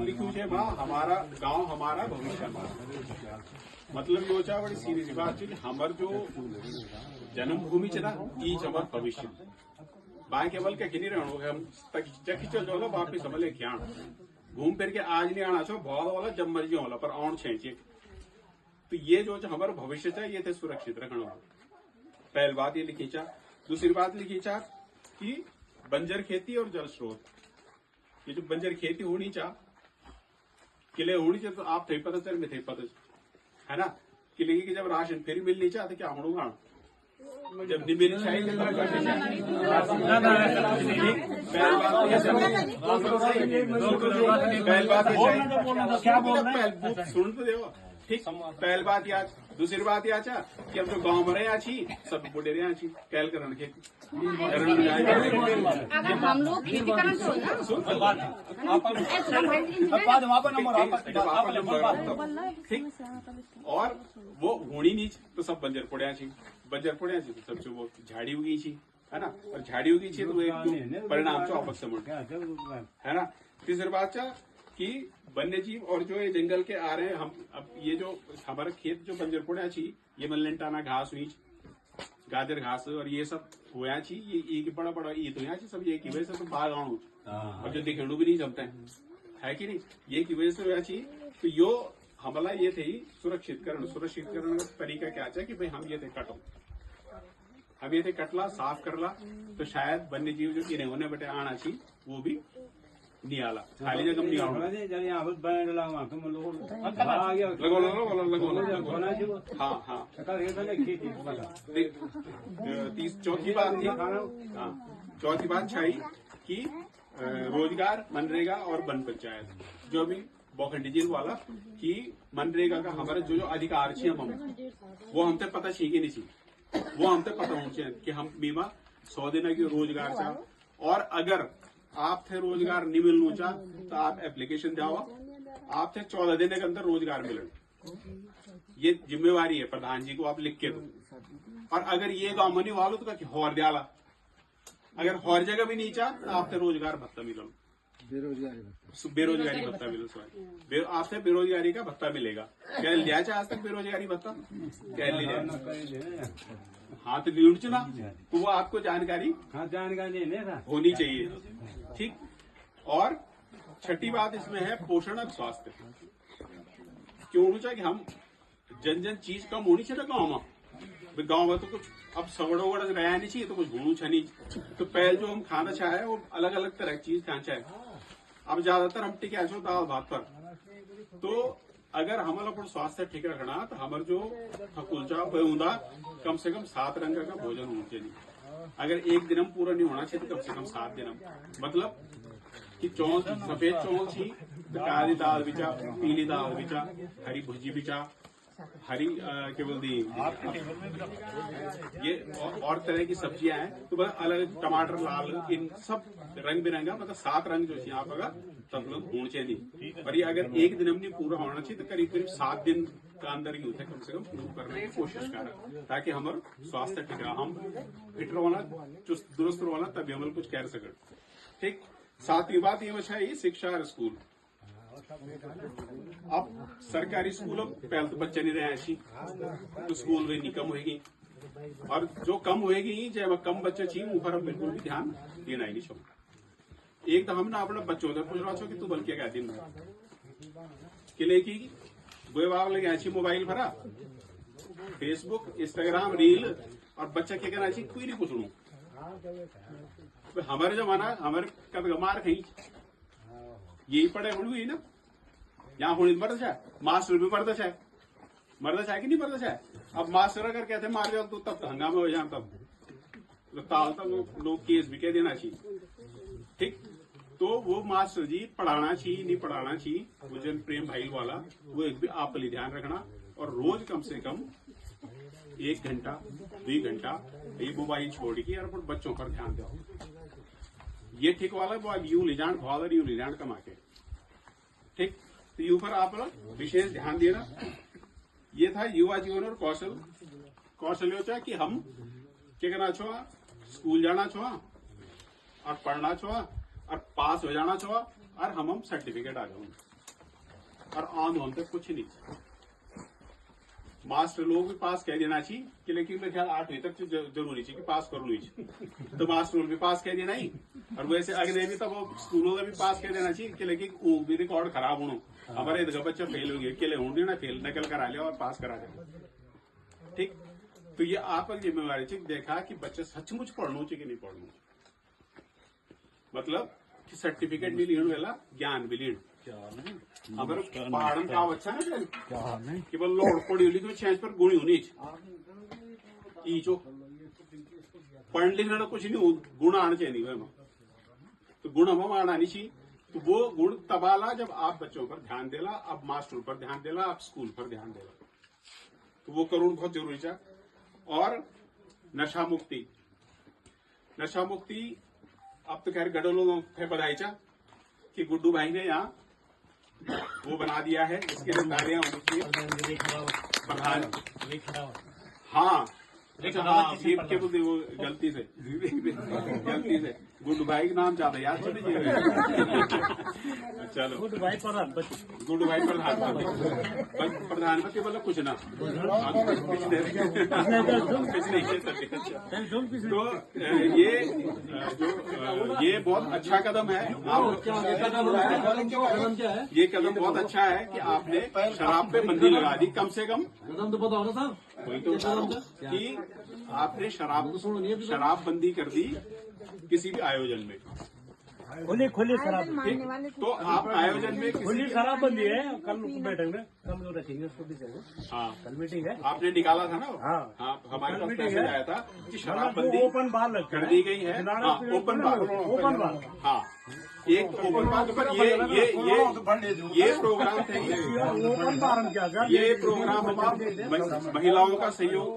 लिखू छे बा हमारा गांव हमारा भविष्य हमारा। मतलब यो चा बड़ी सीधी सी बात है हमार जो जन्मभूमि च ना ई हमार भविष्य बा केवल के नहीं रहणो हम जखी चल जाओ वापिस हमले क्या घूम फिर के आज नहीं आना छो बहुत वाला जब मर्जी होला पर आउण छे। तो ये जो हमारा भविष्य था ये थे सुरक्षित रखना। पहली बात ये लिखी चा। दूसरी बात लिखी चा कि बंजर खेती और जल स्रोत, ये जो बंजर खेती होनी चा किले होनी चाहिए तो आप थे पता चल में थे पता है ना। किले की जब राशन फिर मिलनी चाह तो क्या होगा जब नहीं मिलनी चाहिए सुन तो देखो ठीक। पहली बात याद, दूसरी बात याद कि हम जो गांव में रहे छी सब बुढ़े रहे छी कैल करन के हम लोग खेती करना ठीक। और वो होनी नहीं तो सब बंजर पड़िया छी तो सब जो वो झाड़ी उगी छी है ना। और झाड़ी उगी छी तो एक परिणाम चो आपस है ना। तीसरी बात कि वन्य जीव और जो ये जंगल के आ रहे हैं हम अब ये जो हमारा खेत जो बंजर पड़ा छी ये मल्लेंटाना घास हुई गाजर घास और ये सब हुआ छी ये एक बड़ा बड़ा ये तो यहाँ छी सब ये की वजह से तो बाघ आऊ और जो दिखेड़ू भी नहीं जमता है कि नहीं ये की वजह से हुआ छी। तो यो हमला ये थे सुरक्षितकरण का तरीका क्या था कि भाई हम ये थे कटो हम ये थे कटला साफ करला तो शायद वन्य जीव जो इन्हें होने बटे आना छी वो भी नहीं आला खाली जगह नहीं हाँ हाँ। चौथी बात थी चौथी बात छाई कि रोजगार मनरेगा और वन पंचायत जो भी बोखंडी जी वाला कि मनरेगा का हमारे जो अधिकार छे हम वो हमसे पता छे कि नहीं छे वो हमसे पता होना चाहिए कि हम बीमा 100 दिन की रोजगार चाह। और अगर आप थे रोजगार नहीं मिलना चाह तो आप एप्लीकेशन जाओ आप थे 14 दिन के अंदर रोजगार मिले। ये जिम्मेवारी है प्रधान जी को आप लिख के दो। और अगर ये गांव में नहीं वालो तो हौर दियाला अगर हौर जगह भी नहीं चाह तो आप थे रोजगार भत्ता मिलो बेरोजगारी भत्ता मिलो सॉरी आपसे बेरोजगारी का भत्ता मिलेगा। क्या लिया चाहे आज तक बेरोजगारी भत्ता क्या लिया हाँ तो ढूंढ ना तो वो आपको जानकारी होनी चाहिए ठीक। और छठी बात इसमें है पोषण और स्वास्थ्य क्यों होना चाहिए कि हम जन जन चीज कम होनी चाहिए गाँव में तो कुछ अब सवड़ वगड़ रहा नहीं चाहिए तो कुछ होना चाहिए। तो पहले जो हम खाना चाहे वो अलग अलग तरह की चीज खाना चाहे। अब ज्यादातर हम टिके छो दाल भात पर तो अगर हमारा स्वास्थ्य ठीक रखना तो हमारे जो कुलचा बेऊंदा कम से कम 7 रंग का भोजन होना चाहिए। अगर एक दिन पूरा नहीं होना चाहिए तो कम से कम 7 दिन मतलब कि चौल सफेद चौल थी काली दाल बिचा पीली दाल बिचा हरी भुजी बिचा हरी क्या बोलती ये और तरह की सब्जियां हैं तो बस अलग टमाटर लाल इन सब रंग बिरंगा मतलब 7 रंग जो यहाँ पर सब लोग होने चाहिए। पर ये अगर एक दिन में पूरा होना चाहिए तो करीब करीब 7 दिन का अंदर ही होता है कम से कम पूरा करने की कोशिश करें ताकि हमारा स्वास्थ्य ठीक रहा हम फिट रहोना चुस्त दुरुस्त रहोना तभी हम कुछ कह सके ठीक। 7वीं बात ये बचा है शिक्षा और स्कूल। अब सरकारी स्कूलों पहले तो बच्चे नहीं रहे ऐसी तो स्कूल में नहीं कम होगी और जो कम होगी जब कम बच्चे चाहिए ऊपर हम बिल्कुल भी ध्यान देना ही नहीं चाहिए। एक तो हम ना अपने बच्चों से पूछ रहा छो कि तू बल्कि क्या दिन किले की गोए बाब लगे अच्छी मोबाइल भरा फेसबुक इंस्टाग्राम रील और बच्चा क्या कहना चाहिए कोई नहीं पूछू हमारे जमाना हमारे कभी मार कहीं यही पढ़े हुई ना यहाँ हुई मरता चाहे मास्टर भी मरता चाहे कि नहीं मरता चाहे। अब मास्टर अगर कहते मार जाओ तो तब हंगामे हो जाए तब लोग केस भी कह देना चाहिए ठीक। तो वो मास्टर जी पढ़ाना चाहिए नहीं पढ़ाना चाहिए वो जन प्रेम भाई वाला वो एक भी आप ध्यान रखना और रोज कम से कम 1 घंटा 2 घंटा ये मोबाइल छोड़ के और बच्चों पर ध्यान दो। ये ठीक वाला यू ले जान भावर यू ले जान कमा के ठीक। तो यू पर आप विशेष ध्यान देना। ये था युवा जीवन और कौशल होता है कि हम क्या करना छो स्कूल जाना छो और पढ़ना छो और पास हो जाना छो और हम सर्टिफिकेट आ जाओ और ऑन होने तक कुछ नहीं। मास्टर लोग भी पास कह देना चाहिए कि, लेकिन मेरे ख्याल 8वीं तक तो जरूरी चाहिए कि पास करो नहीं तो मास्टर लोग भी पास कह देना ही। और वैसे अगले भी तब स्कूलों में भी पास कह देना चाहिए कि, लेकिन वो भी रिकॉर्ड खराब होना हमारे बच्चा फेल हो गया के लिए होंगे ना फेल नकल करा लिया और पास करा लिया। ठीक, तो ये आपकी जिम्मेवारी चाहिए देखा कि बच्चे सचमुच पढ़ना चाहिए कि नहीं पढ़ना, मतलब कि सर्टिफिकेट भी लीण वेला ज्ञान भी लीण। अगर पहाड़न का अच्छा ना कि बोल लोड़ पड़ी हुई तो छेंच पर गुणी होनी ईचो पढ़ लिखना कुछ नहीं गुण आना चाहिए वह तो गुण हम आना नहीं चाहिए। तो वो गुण तबाला जब आप बच्चों पर ध्यान देला, अब मास्टर पर ध्यान देला, आप स्कूल पर ध्यान देला, तो वो करुण बहुत जरूरी है। और नशा मुक्ति, नशा मुक्ति अब तो खैर गढ़ लोगों को बधाई चा कि गुड्डू भाई ने यहाँ वो बना दिया है, इसके लिए तालियां होनी चाहिए। प्रधान हाँ हाँ के बोलते वो गलती से गुड्डू भाई का नाम ज्यादा याद तो नहीं चलो गुड्डू भाई प्रधानमंत्री मतलब कुछ ना तो ये बहुत अच्छा कदम है। ये कदम बहुत अच्छा है कि आपने शराब पे बंदी लगा दी, कम से कम कदम तो बताओ ना साहब। वही तो कि आपने शराब बंदी कर दी किसी भी आयोजन में, खुली शराब। तो आप आयोजन में खुली शराब बंदी है। कल बैठक में कल रखेंगे उसको भी। हाँ कल मीटिंग है, आपने निकाला था ना। हाँ हमारे पास मैसेज आया था कि शराब बंदी ओपन बार कर दी गई है। हाँ, ओपन बार हाँ एक ओपन बार पर ये प्रोग्राम थे। ओपन बार हम क्या ये प्रोग्राम हम महिलाओं का सहयोग